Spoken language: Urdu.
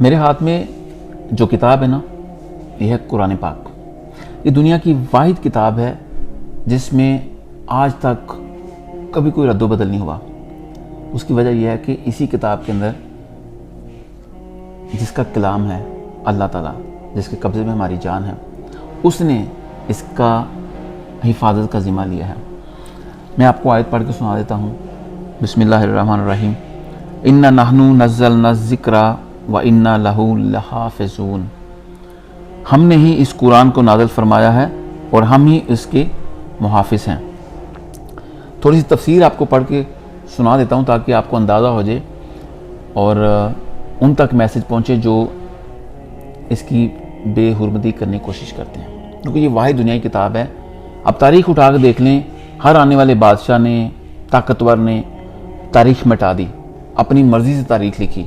میرے ہاتھ میں جو کتاب ہے نا، یہ ہے قرآن پاک۔ یہ دنیا کی واحد کتاب ہے جس میں آج تک کبھی کوئی رد و بدل نہیں ہوا۔ اس کی وجہ یہ ہے کہ اسی کتاب کے اندر جس کا کلام ہے اللہ تعالیٰ، جس کے قبضے میں ہماری جان ہے، اس نے اس کا حفاظت کا ذمہ لیا ہے۔ میں آپ کو آیت پڑھ کے سنا دیتا ہوں۔ بسم اللہ الرحمن الرحیم۔ اِنَّا نَحْنُ نَزَّلْنَا الذِّکْرَ وَإِنَّا لَهُ لَحَافِظُونَ۔ ہم نے ہی اس قرآن کو نازل فرمایا ہے اور ہم ہی اس کے محافظ ہیں۔ تھوڑی سی تفسیر آپ کو پڑھ کے سنا دیتا ہوں تاکہ آپ کو اندازہ ہو جائے اور ان تک میسج پہنچے جو اس کی بے حرمتی کرنے کی کوشش کرتے ہیں، کیونکہ یہ واحد دنیا کی کتاب ہے۔ اب تاریخ اٹھا کے دیکھ لیں، ہر آنے والے بادشاہ نے، طاقتور نے تاریخ مٹا دی، اپنی مرضی سے تاریخ لکھی۔